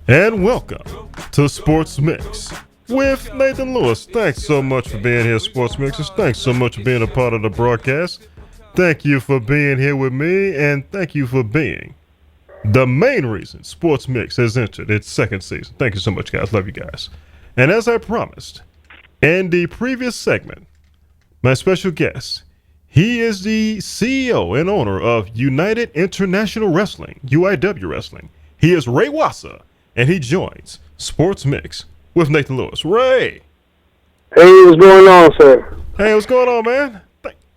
And welcome to Sports Mix with Nathan Lewis. Thanks so much for being here, Sports Mixers. Thanks so much for being a part of the broadcast. Thank you for being here with me, and thank you for being the main reason Sports Mix has entered its second season. Thank you so much, guys. Love you guys. And as I promised, in the previous segment, my special guest, he is the CEO and owner of United International Wrestling, UIW Wrestling. He is Ray Wassa, and he joins Sports Mix with Nathan Lewis. Ray! Hey, what's going on, sir? Hey, what's going on, man?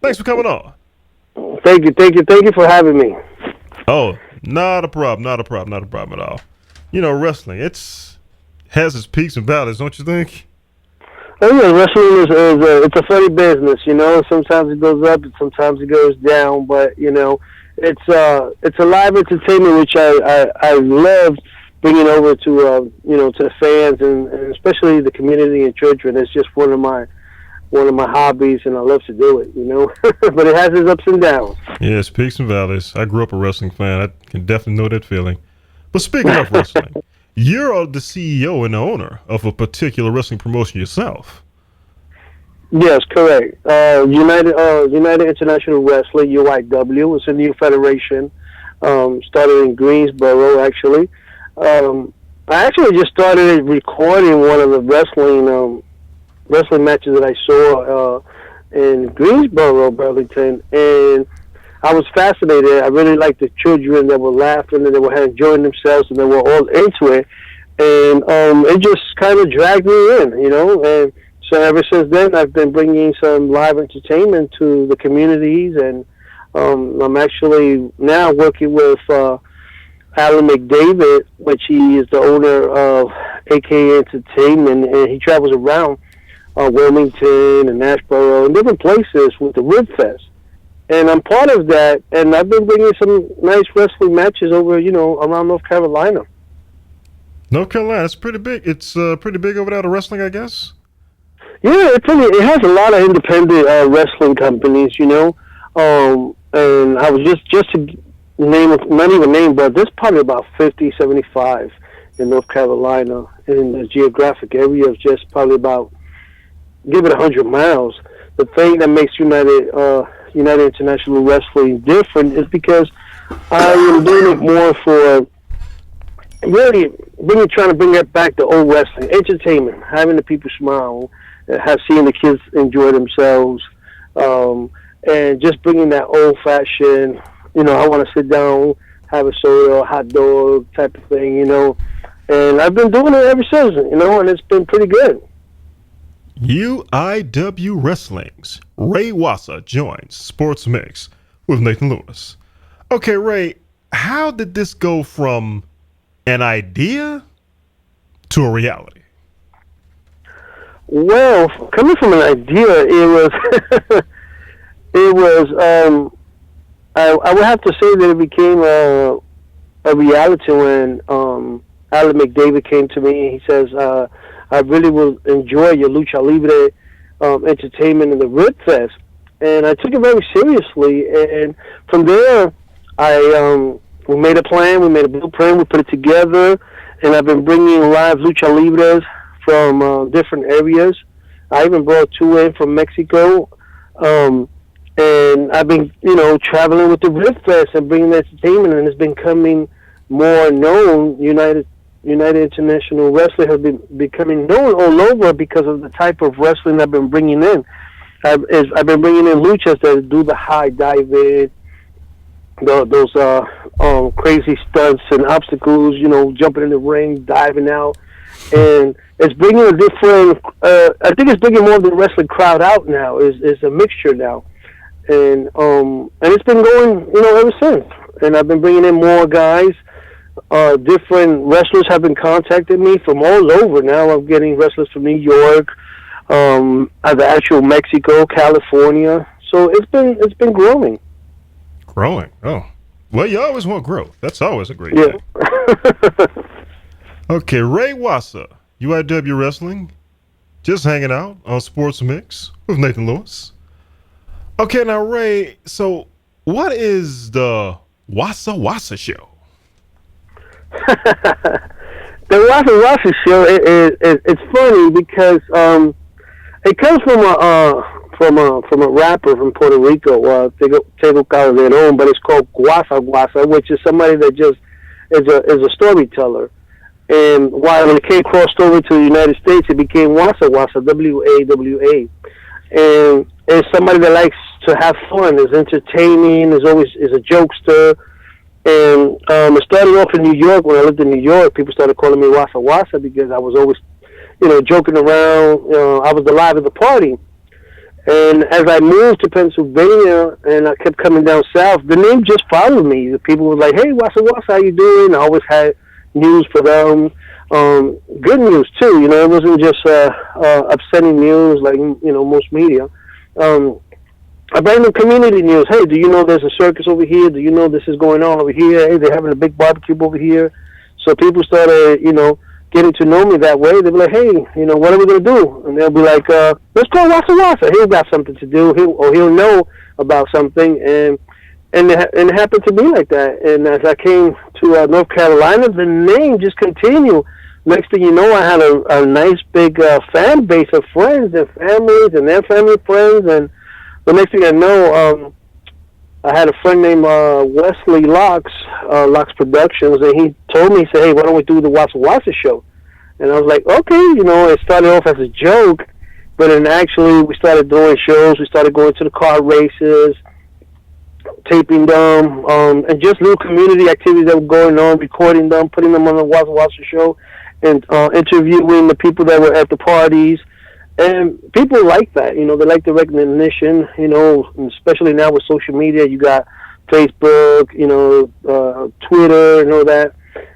Thanks for coming on. Thank you for having me. Oh, not a problem at all. You know, wrestling, has its peaks and valleys, don't you think? Oh, yeah, wrestling it's a funny business, you know. Sometimes it goes up and sometimes it goes down, but, you know, it's a live entertainment, which I love bringing over to, to the fans and especially the community and children. It's just one of my hobbies, and I love to do it, you know. But it has its ups and downs. Yes, peaks and valleys. I grew up a wrestling fan. I can definitely know that feeling. But speaking of wrestling, you're the CEO and the owner of a particular wrestling promotion yourself. Yes, correct. United International Wrestling, UIW. It's a new federation. Started in Greensboro, actually. I actually just started recording one of the wrestling matches that I saw in Greensboro, Burlington, and I was fascinated. I really liked the children that were laughing and they were enjoying themselves, and they were all into it. And it just kind of dragged me in, you know. And so ever since then, I've been bringing some live entertainment to the communities, and I'm actually now working with Alan McDavid, which he is the owner of AKA Entertainment, and he travels around Wilmington and Asheboro and different places with the Rib Fest. And I'm part of that, and I've been bringing some nice wrestling matches over, you know, around North Carolina. North Carolina, it's pretty big. It's pretty big over there to wrestling, I guess. Yeah, it has a lot of independent wrestling companies, you know. And I was just to name, not even name, but there's probably about 50, 75 in North Carolina. In the geographic area of just probably about, give it 100 miles. The thing that makes United International Wrestling different is because I am doing it more for really trying to bring it back to old wrestling, entertainment, having the people smile, seeing the kids enjoy themselves, and just bringing that old-fashioned, you know, I want to sit down, have a soda, a hot dog type of thing, you know. And I've been doing it ever since, you know, and it's been pretty good. UIW Wrestling's Ray Wassa joins Sports Mix with Nathan Lewis. Okay, Ray, how did this go from an idea to a reality? Well, coming from an idea, I would have to say that it became a reality when Alan McDavid came to me and he says, I really will enjoy your Lucha Libre entertainment in the Rib Fest. And I took it very seriously. And from there, we made a plan, we made a blueprint, we put it together. And I've been bringing live Lucha Libres from different areas. I even brought 2 in from Mexico. And I've been, you know, traveling with the Rib Fest and bringing entertainment. And it's been becoming more known. United International Wrestling has been becoming known all over because of the type of wrestling I've been bringing in. I've been bringing in luchas that do the high diving, those crazy stunts and obstacles, you know, jumping in the ring, diving out. And it's bringing a different, I think it's bringing more of the wrestling crowd out now. It's a mixture now. And it's been going, you know, ever since. And I've been bringing in more guys. Different wrestlers have been contacting me from all over. Now I'm getting wrestlers from New York, the actual Mexico, California. So it's been growing. Growing. Oh, well, you always want growth. That's always a great thing. Okay, Ray Wassa, UIW Wrestling, just hanging out on Sports Mix with Nathan Lewis. Okay, now Ray, so what is the Wassa Wassa show? The Wassa Wassa show, it's funny because it comes from a rapper from Puerto Rico, Tego Calderon, but it's called Wassa Wassa, which is somebody that just is a storyteller. And while it came crossed over to the United States, it became Wassa Wassa, WAWA. And it's somebody that likes to have fun, is entertaining, is a jokester. And it started off in New York. When I lived in New York, people started calling me Wassa Wassa because I was always, joking around. I was the live of the party. And as I moved to Pennsylvania and I kept coming down south, the name just followed me. The people were like, "Hey, Wassa Wassa, how you doing?" I always had news for them. Good news too. It wasn't just upsetting news like most media. I bring them community news. Hey, do you know there's a circus over here? Do you know this is going on over here? Hey, they're having a big barbecue over here. So people started, getting to know me that way. They'd be like, hey, what are we going to do? And they'll be like, let's go Wassa Wassa. He'll got something to do. He'll know about something. And it happened to be like that. And as I came to North Carolina, the name just continued. Next thing you know, I had a nice big fan base of friends and families and their family friends. And the next thing I know, I had a friend named Wesley Locks Productions, and he told me, he said, hey, why don't we do the Wassa Wassa show? And I was like, okay, it started off as a joke, but then actually we started doing shows. We started going to the car races, taping them, and just little community activities that were going on, recording them, putting them on the Wassa Wassa show, and interviewing the people that were at the parties. And people like that, they like the recognition, especially now with social media. You got Facebook, Twitter and all that.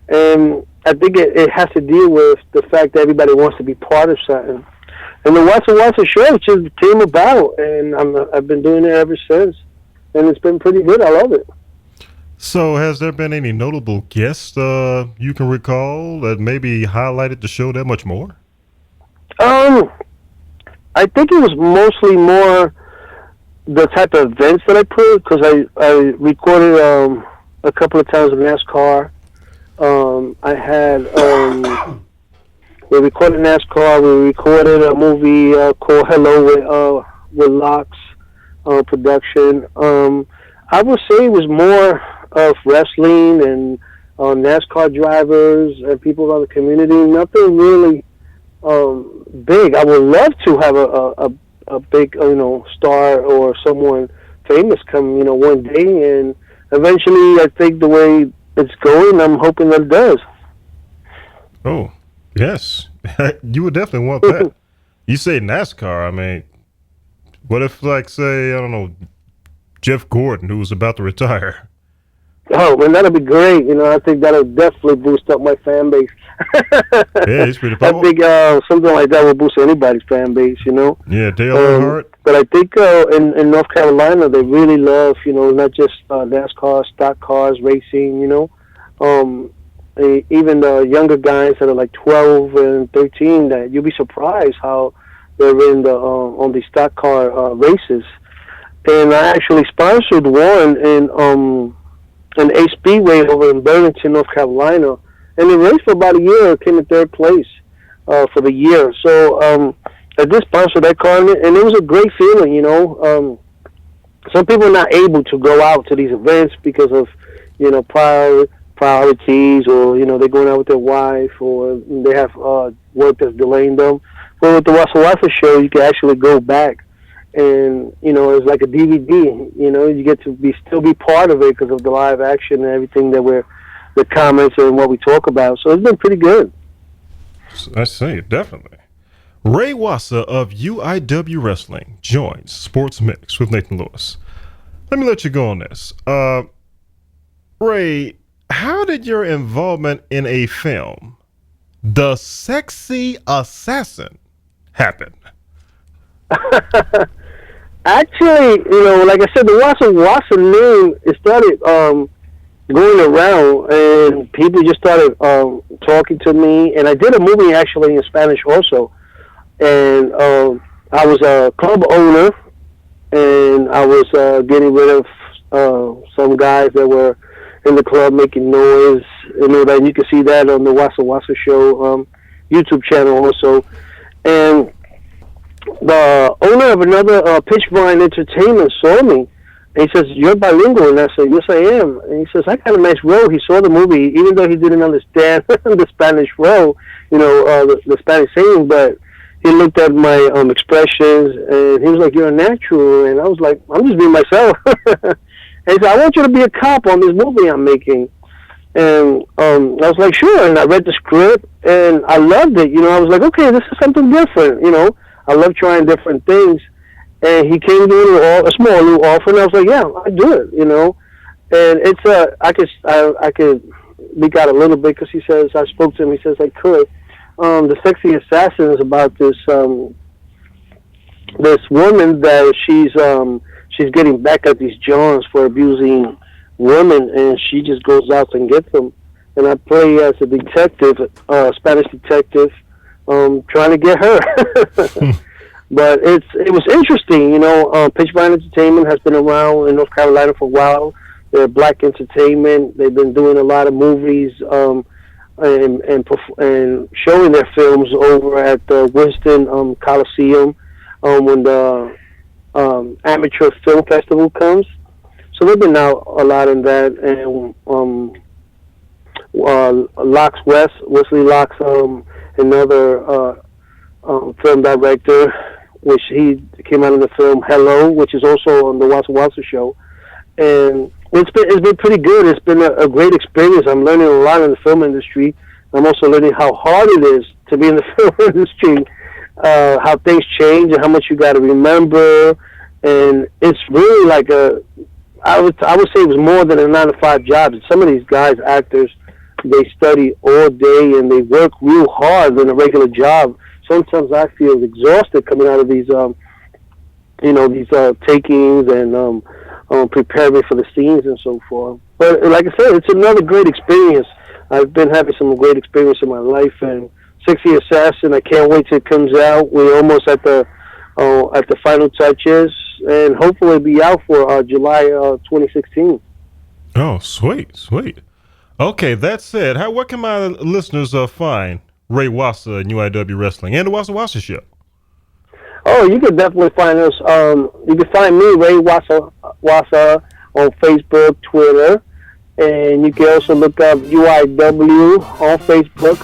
And I think it has to deal with the fact that everybody wants to be part of something. And the Wassa Wassa show just came about, and I've been doing it ever since. And it's been pretty good. I love it. So has there been any notable guests you can recall that maybe highlighted the show that much more? I think it was mostly more the type of events that I put, because I recorded a couple of times with NASCAR. We recorded NASCAR. We recorded a movie called Hello with Locks production. I would say it was more of wrestling and NASCAR drivers and people around the community. Nothing really big. I would love to have a big star or someone famous come one day, and eventually I think the way it's going, I'm hoping that it does. Oh yes. You would definitely want that. You say NASCAR, I mean, what if, like, say, I don't know, Jeff Gordon, who was about to retire? Oh, man, that'd be great. I think that'll definitely boost up my fan base. Yeah, he's pretty powerful. I think something like that will boost anybody's fan base, Yeah, Dale Earnhardt. But I think in North Carolina, they really love, not just NASCAR, stock cars, racing, even the younger guys that are like 12 and 13, that you'll be surprised how they're in on the stock car races. And I actually sponsored one in an A Speedway over in Burlington, North Carolina, and it raced for about a year. It came in third place for the year. So I did sponsor that car, and it was a great feeling. Some people are not able to go out to these events because of priorities, or they're going out with their wife, or they have work that's delaying them. But with the Wassa Wassa show, you can actually go back. And it's like a DVD. You get to still be part of it because of the live action and everything the comments and what we talk about. So it's been pretty good. I see, definitely. Ray Wassa of UIW Wrestling joins Sports Mix with Nathan Lewis. Let me let you go on this. Ray, how did your involvement in a film, The Sexy Assassin, happen? Actually, like I said, the Wassa Wassa name, it started going around, and people just started talking to me. And I did a movie actually in Spanish also. And I was a club owner, and I was getting rid of some guys that were in the club making noise. that you can see that on the Wassa Wassa Show YouTube channel also. And the owner of another Pitch Vine Entertainment saw me. And he says, "You're bilingual?" And I said, "Yes, I am." And he says, "I got a nice role." He saw the movie, even though he didn't understand the Spanish role, the Spanish singing, but he looked at my expressions, and he was like, "You're a natural." And I was like, "I'm just being myself." And he said, "I want you to be a cop on this movie I'm making." And I was like, "Sure." And I read the script, and I loved it. I was like, "Okay, this is something different." I love trying different things. And he came to a small little offer, and I was like, "Yeah, I do it." And it's I could leak out a little bit because he says I spoke to him. He says I could. The Sexy Assassin is about this woman that she's getting back at these Johns for abusing women, and she just goes out and gets them. And I play as a detective, Spanish detective, trying to get her. But it was interesting, Pitch Vine Entertainment has been around in North Carolina for a while. They're black entertainment. They've been doing a lot of movies and showing their films over at the Winston Coliseum when the Amateur Film Festival comes. So they've been out a lot in that. And Wesley Locks, another film director, which he came out in the film Hello, which is also on the Wassa Wassa Show. And it's been pretty good. It's been a great experience. I'm learning a lot in the film industry. I'm also learning how hard it is to be in the film industry, how things change and how much you got to remember. And it's really like I would say it was more than a 9-to-5 job. Some of these guys, actors, they study all day and they work real hard than a regular job. Sometimes I feel exhausted coming out of these, these takings and preparing for the scenes and so forth. But like I said, it's another great experience. I've been having some great experience in my life, and Sexy Assassin, I can't wait till it comes out. We're almost at the final touches, and hopefully it'll be out for July 2016. Oh, sweet. Okay, that said, where can my listeners find Ray Wassa and UIW Wrestling and the Wassa Wassa Show? Oh, you can definitely find us. You can find me, Ray Wassa, on Facebook, Twitter, and you can also look up UIW on Facebook,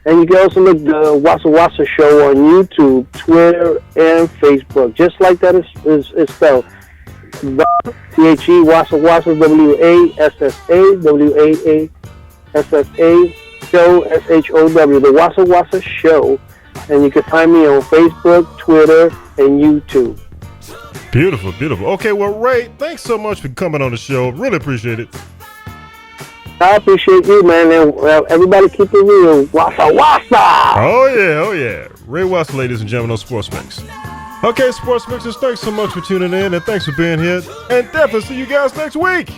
and you can also look the Wassa Wassa Show on YouTube, Twitter, and Facebook. Just like that is spelled. THE Wassa Wassa, WASSA, WAASSA Show, SHOW, the Wassa Wassa Show. And you can find me on Facebook, Twitter, and YouTube. Beautiful. Okay, well, Ray, thanks so much for coming on the show. Really appreciate it. I appreciate you, man. And everybody keep it real. Wassa Wassa! Oh, yeah. Ray Wassa, ladies and gentlemen, on Sports Mix. Okay, Sports Mixers, thanks so much for tuning in, and thanks for being here. And definitely see you guys next week.